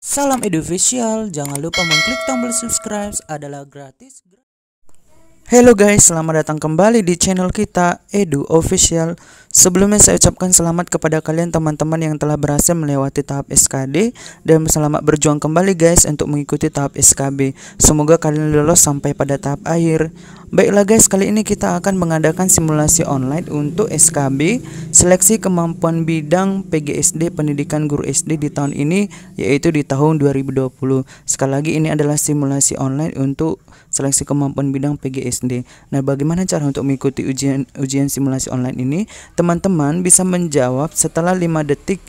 Salam Edufficial, jangan lupa mengklik tombol subscribe adalah gratis. Hello guys, selamat datang kembali di channel kita Edu Official. Sebelumnya saya ucapkan selamat kepada kalian teman-teman yang telah berhasil melewati tahap SKD dan selamat berjuang kembali guys untuk mengikuti tahap SKB. Semoga kalian lolos sampai pada tahap akhir. Baiklah guys, kali ini kita akan mengadakan simulasi online untuk SKB seleksi kemampuan bidang PGSD pendidikan guru SD di tahun ini, yaitu di tahun 2020. Sekali lagi ini adalah simulasi online untuk seleksi kemampuan bidang PGSD. Nah, bagaimana cara untuk mengikuti ujian simulasi online ini? Teman-teman bisa menjawab setelah 5 detik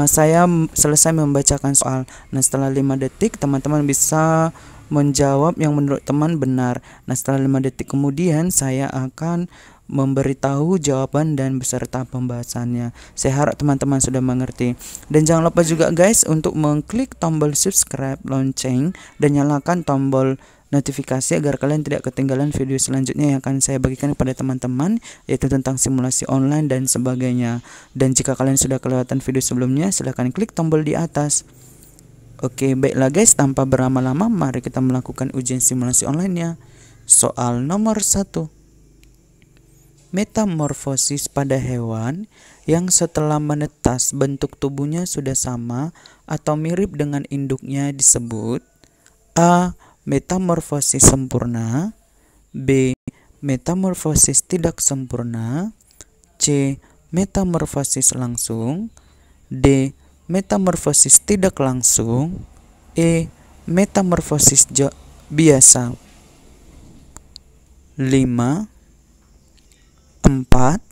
saya selesai membacakan soal. Nah, setelah 5 detik teman-teman bisa menjawab yang menurut teman benar. Nah, setelah 5 detik kemudian saya akan memberitahu jawaban dan beserta pembahasannya. Saya harap teman-teman sudah mengerti. Dan jangan lupa juga guys untuk mengklik tombol subscribe, lonceng, dan nyalakan tombol notifikasi agar kalian tidak ketinggalan video selanjutnya yang akan saya bagikan kepada teman-teman, yaitu tentang simulasi online dan sebagainya. Dan jika kalian sudah kelewatan video sebelumnya, silahkan klik tombol di atas. Oke, baiklah guys, tanpa berlama-lama mari kita melakukan ujian simulasi online-nya. Soal nomor 1. Metamorfosis pada hewan yang setelah menetas bentuk tubuhnya sudah sama atau mirip dengan induknya disebut A. Metamorfosis sempurna, B. Metamorfosis tidak sempurna, C. Metamorfosis langsung, D. Metamorfosis tidak langsung, E. Metamorfosis biasa. 5, 4,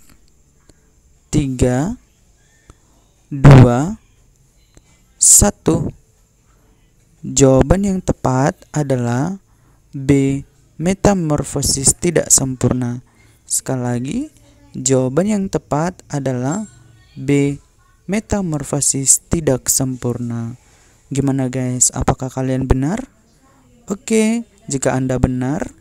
3, 2, 1. Jawaban yang tepat adalah B. Metamorfosis tidak sempurna. Sekali lagi, jawaban yang tepat adalah B. Metamorfosis tidak sempurna. Gimana guys? Apakah kalian benar? Oke, jika Anda benar,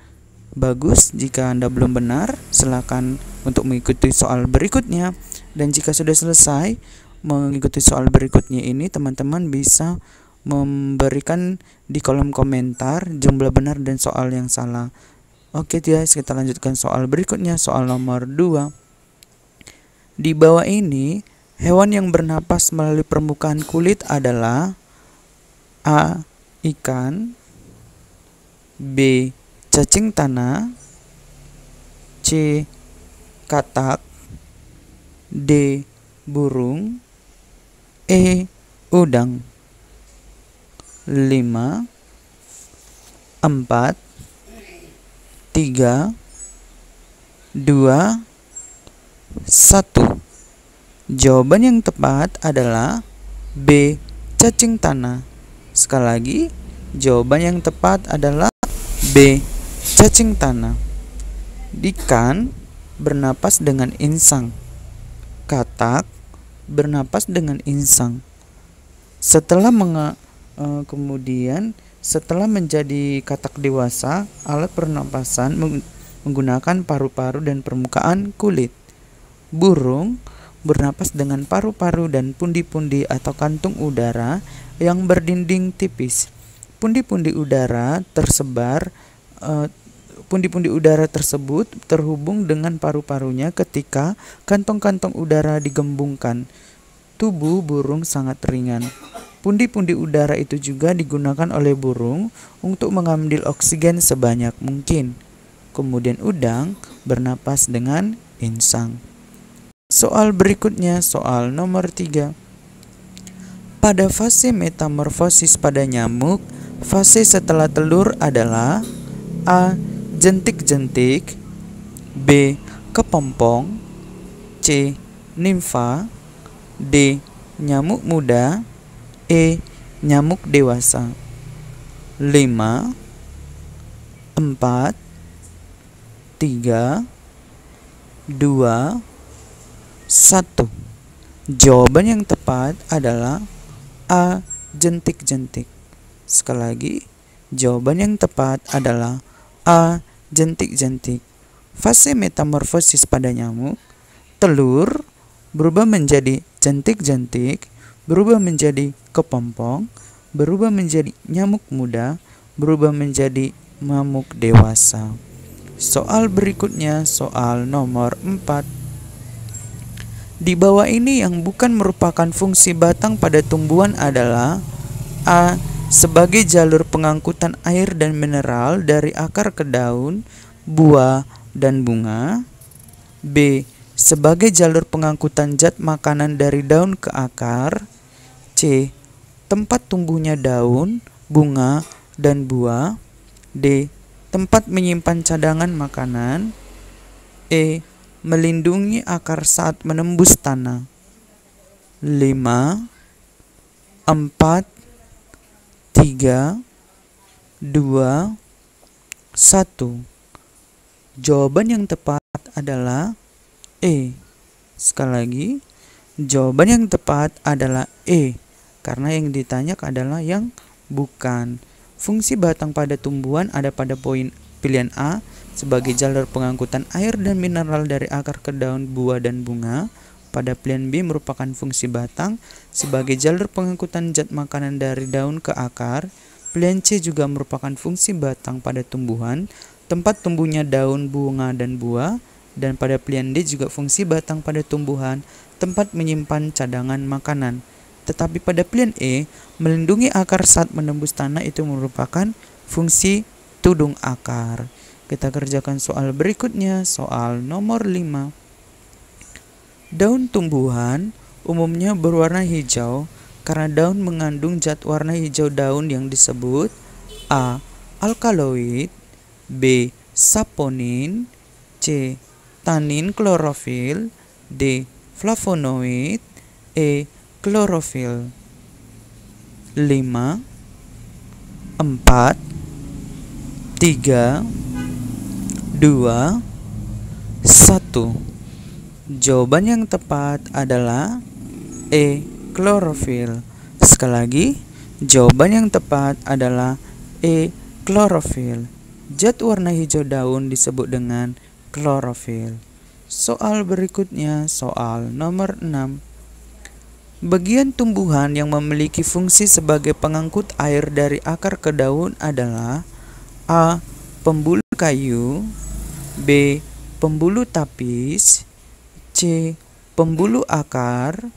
bagus. Jika Anda belum benar, silakan untuk mengikuti soal berikutnya. Dan jika sudah selesai mengikuti soal berikutnya ini, teman-teman bisa memberikan di kolom komentar jumlah benar dan soal yang salah. Oke guys, kita lanjutkan soal berikutnya, soal nomor 2. Di bawah ini, hewan yang bernapas melalui permukaan kulit adalah A. Ikan, B. Cacing tanah, C. Katak, D. Burung, E. Udang. 5, 4, 3, 2, 1. Jawaban yang tepat adalah B. Cacing tanah. Sekali lagi, jawaban yang tepat adalah B. Cacing tanah. Ikan bernapas dengan insang. Katak bernapas dengan insang. Setelah menjadi katak dewasa, alat pernapasan menggunakan paru-paru dan permukaan kulit. Burung bernapas dengan paru-paru dan pundi-pundi atau kantung udara yang berdinding tipis. Pundi-pundi udara tersebut terhubung dengan paru-parunya ketika kantong-kantong udara digembungkan. Tubuh burung sangat ringan. Pundi-pundi udara itu juga digunakan oleh burung untuk mengambil oksigen sebanyak mungkin. Kemudian udang bernapas dengan insang. Soal berikutnya, soal nomor 3. Pada fase metamorfosis pada nyamuk, fase setelah telur adalah A. Jentik-jentik, B. Kepompong, C. Nimfa, D. Nyamuk muda, E. Nyamuk dewasa. 5, 4, 3, 2, 1. Jawaban yang tepat adalah A. Jentik-jentik. Sekali lagi, jawaban yang tepat adalah A. Jentik-jentik. Fase metamorfosis pada nyamuk, telur berubah menjadi jentik-jentik, berubah menjadi kepompong, berubah menjadi nyamuk muda, berubah menjadi nyamuk dewasa. Soal berikutnya, soal nomor 4. Di bawah ini yang bukan merupakan fungsi batang pada tumbuhan adalah A. Sebagai jalur pengangkutan air dan mineral dari akar ke daun, buah, dan bunga. B. Sebagai jalur pengangkutan zat makanan dari daun ke akar. C. Tempat tumbuhnya daun, bunga, dan buah. D. Tempat menyimpan cadangan makanan. E. Melindungi akar saat menembus tanah. 5, 4, 3, 2, 1. Jawaban yang tepat adalah E. Sekali lagi, jawaban yang tepat adalah E, karena yang ditanya adalah yang bukan. Fungsi batang pada tumbuhan ada pada poin pilihan A, sebagai jalur pengangkutan air dan mineral dari akar ke daun, buah, dan bunga. Pada pilihan B merupakan fungsi batang sebagai jalur pengangkutan zat makanan dari daun ke akar. Pilihan C juga merupakan fungsi batang pada tumbuhan, tempat tumbuhnya daun, bunga, dan buah. Dan pada pilihan D juga fungsi batang pada tumbuhan, tempat menyimpan cadangan makanan. Tetapi pada pilihan E, melindungi akar saat menembus tanah itu merupakan fungsi tudung akar. Kita kerjakan soal berikutnya, soal nomor 5. Daun tumbuhan umumnya berwarna hijau karena daun mengandung zat warna hijau daun yang disebut A. Alkaloid, B. Saponin, C. Tanin klorofil, D. Flavonoid, E. Klorofil. 5, 4, 3, 2, 1. Jawaban yang tepat adalah E. Klorofil. Sekali lagi, jawaban yang tepat adalah E. Klorofil. Zat warna hijau daun disebut dengan klorofil. Soal berikutnya, soal nomor 6. Bagian tumbuhan yang memiliki fungsi sebagai pengangkut air dari akar ke daun adalah A. Pembuluh kayu, B. Pembuluh tapis, C. Pembuluh akar,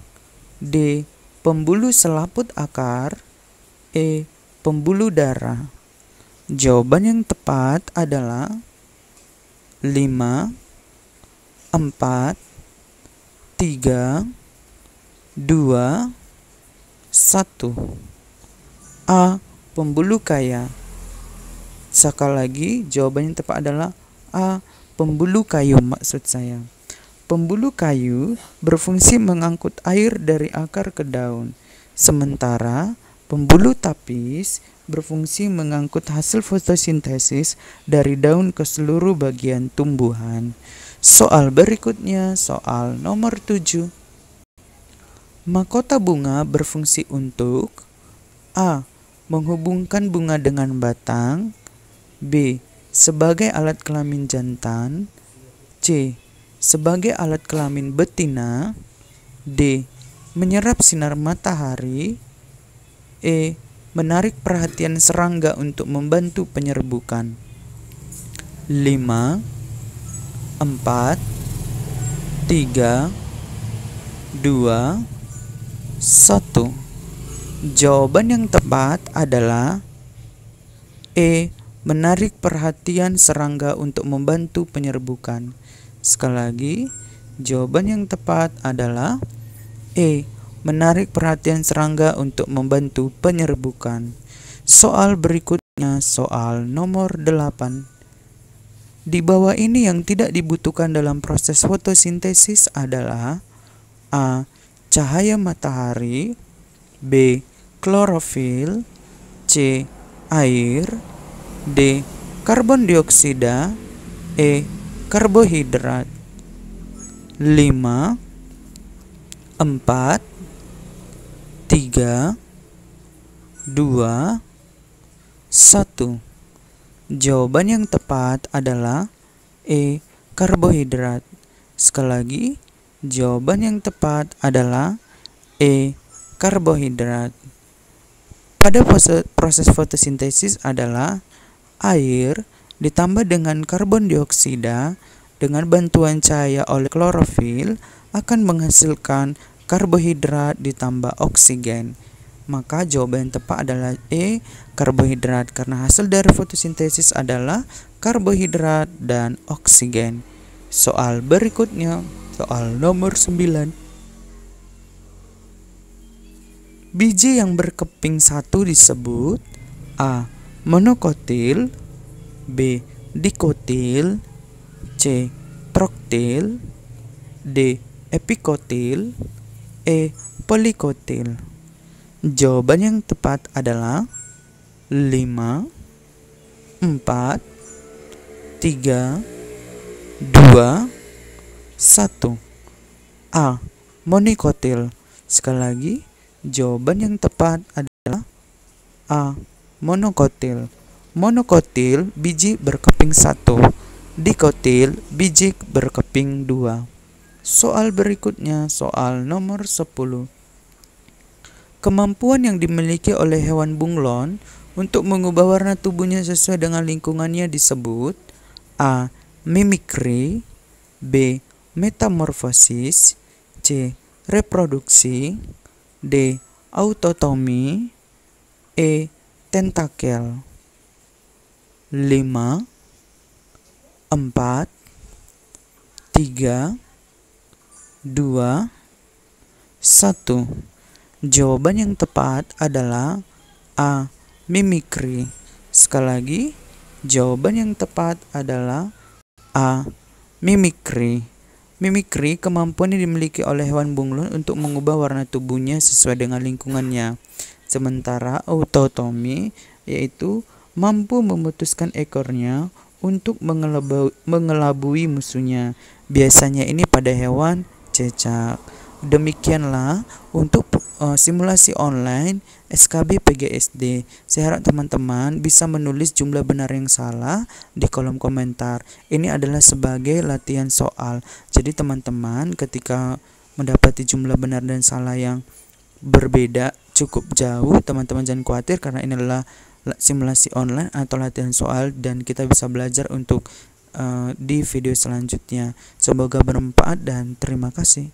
D. Pembuluh selaput akar, E. Pembuluh darah. Jawaban yang tepat adalah 5, 4, 3, 2, 1. A. Pembuluh kayu. Sekali lagi, jawaban yang tepat adalah A. Pembuluh kayu maksud saya. Pembuluh kayu berfungsi mengangkut air dari akar ke daun, sementara pembuluh tapis berfungsi mengangkut hasil fotosintesis dari daun ke seluruh bagian tumbuhan. Soal berikutnya, soal nomor 7. Mahkota bunga berfungsi untuk A. Menghubungkan bunga dengan batang, B. Sebagai alat kelamin jantan, C. Sebagai alat kelamin betina, D. Menyerap sinar matahari, E. Menarik perhatian serangga untuk membantu penyerbukan. 5, 4, 3, 2, 1. Jawaban yang tepat adalah E. Menarik perhatian serangga untuk membantu penyerbukan. Sekali lagi, jawaban yang tepat adalah E. Menarik perhatian serangga untuk membantu penyerbukan. Soal berikutnya, soal nomor 8. Di bawah ini yang tidak dibutuhkan dalam proses fotosintesis adalah A. Cahaya matahari, B. Klorofil, C. Air, D. Karbon dioksida, E. Karbohidrat. 5, 4, 3, 2, 1. Jawaban yang tepat adalah E. Karbohidrat. Sekali lagi, jawaban yang tepat adalah E. Karbohidrat. Pada proses fotosintesis adalah air ditambah dengan karbon dioksida dengan bantuan cahaya oleh klorofil akan menghasilkan karbohidrat ditambah oksigen. Maka jawaban yang tepat adalah E, karbohidrat, karena hasil dari fotosintesis adalah karbohidrat dan oksigen. Soal berikutnya, soal nomor 9. Biji yang berkeping satu disebut A. monokotil, B. dikotil, C. troktil, D. epikotil, E. polikotil. Jawaban yang tepat adalah 5, 4, 3, 2, 1. A. monikotil. Sekali lagi, jawaban yang tepat adalah A. monokotil. Monokotil biji berkeping 1, dikotil biji berkeping 2. Soal berikutnya, soal nomor 10. Kemampuan yang dimiliki oleh hewan bunglon untuk mengubah warna tubuhnya sesuai dengan lingkungannya disebut A. mimikri, B. metamorfosis, C. reproduksi, D. autotomi, E. tentakel. 5, 4, 3, 2, 1. Jawaban yang tepat adalah A. mimikri. Sekali lagi, jawaban yang tepat adalah A. mimikri. Mimikri kemampuan yang dimiliki oleh hewan bunglon untuk mengubah warna tubuhnya sesuai dengan lingkungannya. Sementara autotomi yaitu mampu memutuskan ekornya untuk mengelabui musuhnya. Biasanya ini pada hewan cecak. Demikianlah untuk simulasi online SKB PGSD. Saya harap teman-teman bisa menulis jumlah benar yang salah di kolom komentar. Ini adalah sebagai latihan soal. Jadi teman-teman ketika mendapati jumlah benar dan salah yang berbeda cukup jauh, teman-teman jangan khawatir karena ini adalah simulasi online atau latihan soal dan kita bisa belajar untuk di video selanjutnya. Semoga bermanfaat dan terima kasih.